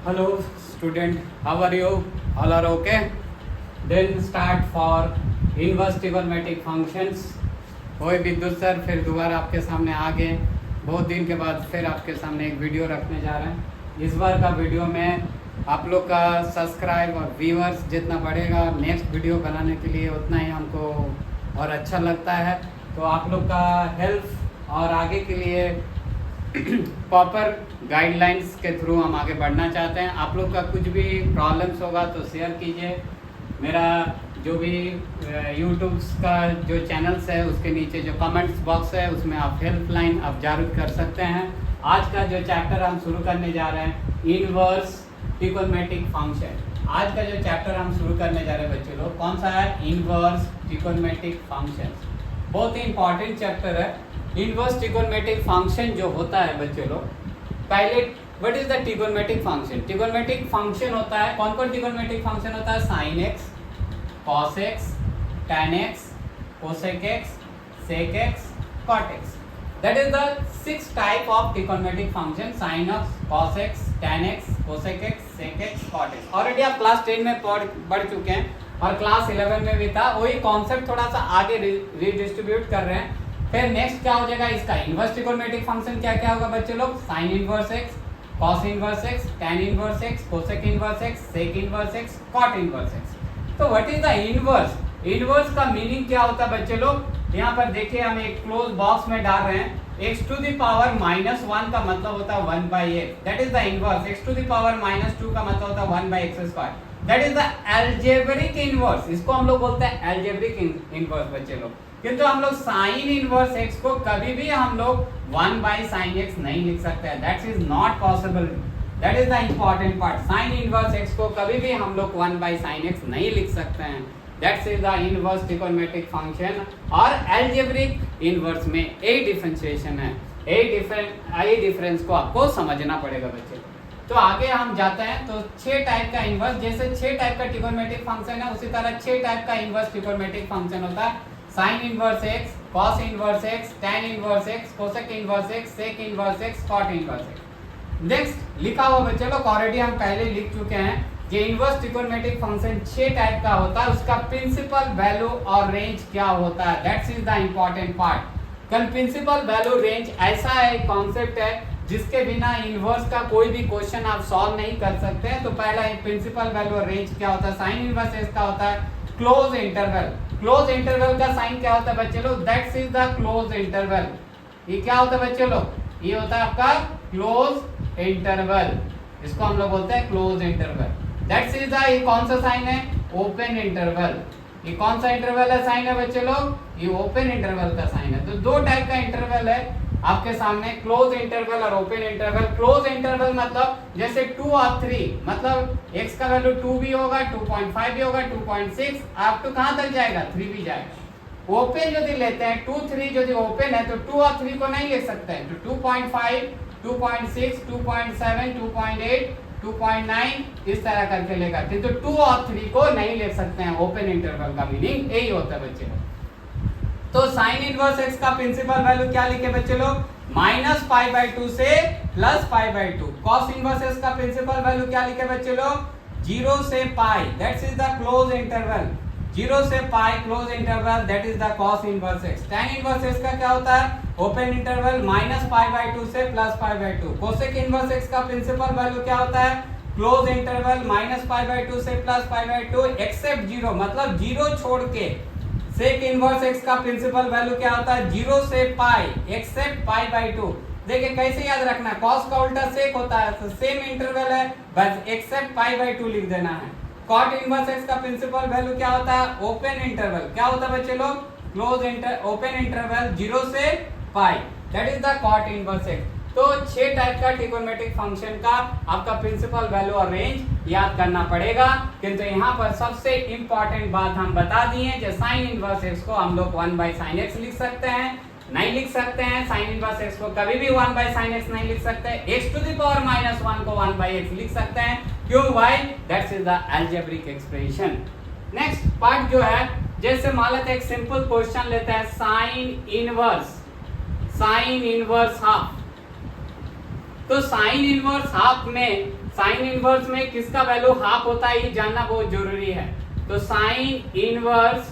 Hello student, how are you? All are okay? Then start for inverse trigonometric functions. ओए विद्युत sir फिर दोबारा आपके सामने आ गए। बहुत दिन के बाद फिर आपके सामने एक वीडियो रखने जा रहे हैं। इस बार का वीडियो में आप लोग का सब्सक्राइब और व्यूअर्स जितना बढ़ेगा नेक्स्ट वीडियो बनाने के लिए उतना ही हमको और अच्छा लगता है। तो आप लोग का हेल्प और आगे के लिए प्रॉपर गाइडलाइंस के थ्रू हम आगे बढ़ना चाहते हैं। आप लोग का कुछ भी प्रॉब्लम्स होगा तो शेयर कीजिए। मेरा जो भी यूट्यूब का जो चैनल्स है उसके नीचे जो कमेंट्स बॉक्स है उसमें आप हेल्पलाइन आप जारी कर सकते हैं। आज का जो चैप्टर हम शुरू करने जा रहे हैं इनवर्स ट्रिगोनोमेट्रिक फंक्शन। आज का जो चैप्टर हम शुरू करने जा रहे हैं बच्चे लोग कौन सा है? Inverse trigonometric functions. बहुत ही इंपॉर्टेंट चैप्टर है। इनवर्स ट्रिगोनोमेट्रिक फंक्शन जो होता है बच्चे लोग, पहले what is the trigonometric function? Trigonometric function होता है कौन कौन ट्रिगोनोमेट्रिक फंक्शन होता है? Sine x, cos x, tan x, cosec x, sec x, cot x. That is the 6 type of trigonometric function: sin x, cos x, tan x, cosec x, sec x, cot x. Already आप class 10 में पढ़ चुके हैं और class 11 में भी था। वही कॉन्सेप्ट थोड़ा सा आगे रिडिस्ट्रीब्यूट कर रहे हैं। फिर नेक्स्ट क्या हो जाएगा इसका? इनवर्स ट्रिगोनोमेट्रिक फंक्शन क्या क्या होगा बच्चे लोग? Sine inverse x, cos inverse x, tan inverse x, cosec inverse x, sec inverse x, cot inverse x. तो what is the inverse? Inverse का मीनिंग क्या होता है बच्चे लोग? यहाँ पर देखिए हम एक क्लोज बॉक्स में डाल रहे हैं। x टू द पावर -1 का मतलब होता है 1/x, that is the inverse. x to the power -2 का मतलब होता है 1/x², that is the algebraic inverse. इसको हम लोग बोलते हैं अलजेब्रिक इनवर्स बच्चे लोग। किंतु हम लोग साइन इनवर्स x को कभी भी हम लोग 1/sin x नहीं लिख सकते हैं। That is not possible. That is the important part. Sign inverse x को कभी भी हम लोग 1/sin x नहीं लिख सकते हैं। That's is the inverse trigonometric function. और अलजेब्रिक इनवर्स में ए डिफरेंशिएशन है। ए डिफरेंस को आपको समझना पड़ेगा बच्चे। तो आगे हम जाते हैं। तो 6 टाइप का इनवर्स, जैसे 6 टाइप का ट्रिगोनोमेट्रिक फंक्शन है उसी तरह 6 टाइप का इनवर्स ट्रिगोनोमेट्रिक फंक्शन होता है। Sine inverse x, cos inverse x, tan inverse x, cosec inverse x, sec inverse x, cot inverse x. Next लिखा हुआ बच्चे लोग ऑलरेडी हम पहले लिख चुके हैं। ये इनवर्स ट्रिगोनोमेट्रिक फंक्शन 6 टाइप का होता है। उसका प्रिंसिपल वैल्यू और रेंज क्या होता है? That's is the important part. कल प्रिंसिपल वैल्यू रेंज ऐसा एक कॉन्सेप्ट है जिसके बिना इनवर्स का कोई भी क्वेश्चन आप सॉल्व नहीं कर सकते हैं। तो पहला एक प्रिंसिपल वैल्यू और रेंज क्या होता है? साइन इनवर्स एक्स का होता है क्लोज इंटरवल। क्लोज इंटरवल का साइन क्या होता है बच्चे लोग? That's is the close interval. ये क्या होता है बच्चे लोग? ये होता है आपका क्लोज इंटरवल। इसको हम लोग बोलते हैं close interval. That's is the, ये कौन सा साइन है? Open interval. ये कौन सा इंटरवल है साइन है बच्चे लोग? ये ओपन इंटरवल का साइन है। तो 2 टाइप का इंटरवल है आपके सामने, क्लोज इंटरवल और ओपन इंटरवल। क्लोज इंटरवल मतलब जैसे 2 और 3, मतलब x का वैल्यू 2 भी होगा, 2.5 भी होगा, 2.6 आप तो कहां तक जाएगा? 3 भी जाएगा। ओपन यदि लेते हैं 2, 3 यदि ओपन है तो 2 और 3 को नहीं ले सकते हैं। तो 2.5, 2.6, 2.7, 2.8, 2.9 इस तरह करके लेगा। किंतु 2 और 3 को नहीं ले सकते हैं। ओपन इंटरवल का मीनिंग यही होता है बच्चे। तो साइन इनवर्स एक्स का प्रिंसिपल वैल्यू क्या लिखे बच्चे लोग? -π/2 से +π/2। कॉस इनवर्स एक्स का प्रिंसिपल वैल्यू क्या लिखे बच्चे लोग? 0 से π, that's is the close interval. 0 से π close interval, that is the cos inverse x. tan inverse x का क्या होता है? ओपन इंटरवल -π/2 से +π/2। कोसेक इनवर्स एक्स का प्रिंसिपल वैल्यू क्या होता है? क्लोज इंटरवल -π/2 से +π/2 एक्सेप्ट 0, मतलब 0 छोड़ के। सेक इनवर्स एक्स का प्रिंसिपल वैल्यू क्या होता है? 0 से π एक्सेप्ट π/2। देखिए कैसे याद रखना, कॉस का उल्टा सेक होता है तो सेम इंटरवल है, बस एक्सेप्ट π/2 लिख देना है। कॉट इनवर्स एक्स का प्रिंसिपल वैल्यू क्या होता है? Open interval. क्या होता है बच्चे लोग? ओपन इंटरवल 0 से π, that is the cot inverse x. तो 6 टाइप का ट्रिगोनोमेट्रिक फंक्शन का आपका प्रिंसिपल वैल्यू और रेंज याद करना पड़ेगा। किंतु यहाँ पर सबसे इंपॉर्टेंट बात हम बता दिए जो साइन इनवर्स एक्स को हम लोग 1/sin x लिख सकते हैं, नहीं लिख सकते हैं। साइन इनवर्स एक्स को कभी भी 1/sin x नहीं लिख सकते। x टू द पावर -1 को 1/x लिख सकते हैं। क्यों? Why? That's is the algebraic expression. Next part जो है, जैसे मान लेते हैं एक सिंपल क्वेश्चन लेते हैं, साइन इनवर्स हाफ। तो साइन इनवर्स हाफ में, साइन इनवर्स में किसका वैल्यू हाफ होता है ये जानना बहुत जरूरी है। तो साइन इनवर्स,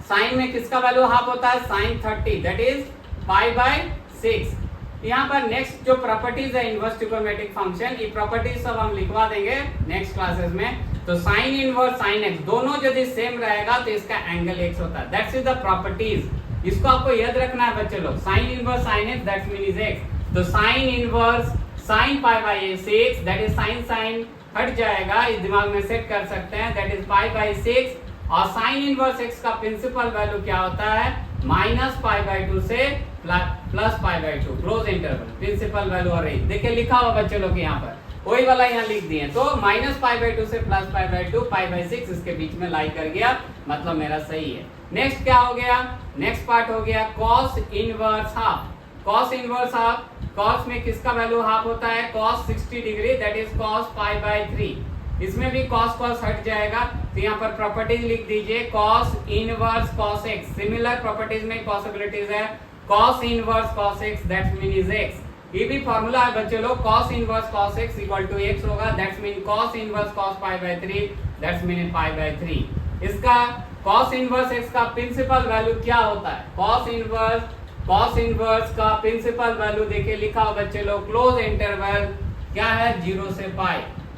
साइन में किसका वैल्यू हाफ होता है, साइन 30 दैट इज π/6। यहाँ पर नेक्स्ट जो प्रॉपर्टीज है इनवर्स ट्रिगोनोमेट्रिक फंक्शन, ये प्रॉपर्टीज सब हम लिखवा देंगे नेक्स्ट क्लासेस में। तो साइन इनवर्स साइन x दोनों यदि सेम रहेगा तो इसका एंगल x होता है, दैट्स इज द प्रॉपर्टीज। इसको आपको याद रखना है बच्चे लोग, sine inverse sine x that mean x। तो sine inverse sine π/6 that is sine sine हट जाएगा, इस दिमाग में सेट कर सकते हैं, दैट इज π/6। और साइन इनवर्स x का प्रिंसिपल वैल्यू क्या होता है, -π/2 से +π/2 क्लोज इंटरवल प्रिंसिपल वैल्यू। और देखिए लिखा हुआ बच्चे लोग यहाँ पर, वही वाला यहाँ लिख दिए। तो -π/2 से +π/2 π/6 इसके बीच में लाई कर गया, मतलब मेरा सही है। नेक्स्ट क्या हो गया, नेक्स्ट पार्ट हो गया cos inverse half. cos inverse half, cos में किसका वैल्यू हाफ होता है, cos 60 degree that is cos π/3। इसमें भी cos हट जाएगा, तो यहाँ पर प्रॉपर्टीज लिख दीजिए cos inverse cos x। Similar properties में पॉसिबिलिटीज है, cos inverse cos x that mean is x। ये भी फॉर्मूला है बच्चे लोग, cos inverse cos x equal to x होगा, that's mean cos inverse cos π/3 that's mean π/3। इसका cos इनवर्स x का प्रिंसिपल वैल्यू क्या होता है, cos इनवर्स का प्रिंसिपल वैल्यू देखिए लिखा हो बच्चे लोग, क्लोज इंटरवल क्या है 0 से π।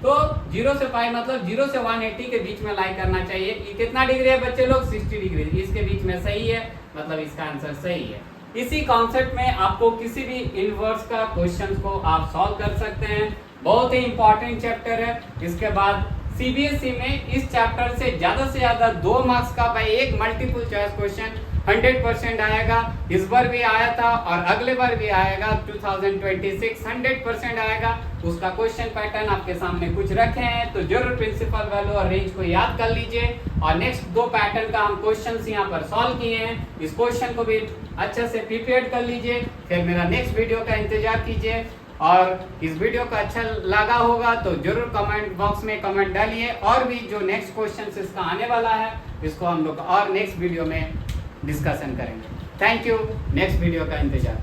तो 0 से π मतलब 0 से 180 के बीच में लाई करना चाहिए। ये कितना डिग्री है बच्चे लोग, 60 डिग्री, इसके बीच में सही है, मतलब इसका आंसर सही है। इसी कॉन्सेप्ट में आपको किसी भी इनवर्स का क्वेश्चन को आप सॉल्व कर सकते हैं, बहुत ही इंपॉर्टेंट चैप्टर है। इसके बाद सीबीएसई में इस चैप्टर से ज्यादा 2 मार्क्स का भाई एक मल्टीपल चॉइस क्वेश्चन 100% आएगा। इस बार भी आया था और अगले बार भी आएगा, 2026 100% आएगा। उसका क्वेश्चन पैटर्न आपके सामने कुछ रखे हैं, तो जरूर प्रिंसिपल वैल्यू और रेंज को याद कर लीजिए। और नेक्स्ट 2 पैटर्न का हम क्वेश्चंस यहाँ पर सॉल्व किए हैं, इस क्वेश्चन को भी अच्छे से प्रिपेयर कर लीजिए। फिर मेरा नेक्स्ट वीडियो का इंतजार कीजिए, और इस वीडियो का अच्छा लगा होगा तो जरूर कमेंट बॉक्स में कमेंट डालिए, और भी जो नेक्स्ट क्वेश्चन इसका आने वाला है इसको हम लोग और नेक्स्ट वीडियो में डिस्कशन करेंगे। थैंक यू, नेक्स्ट वीडियो का इंतजार।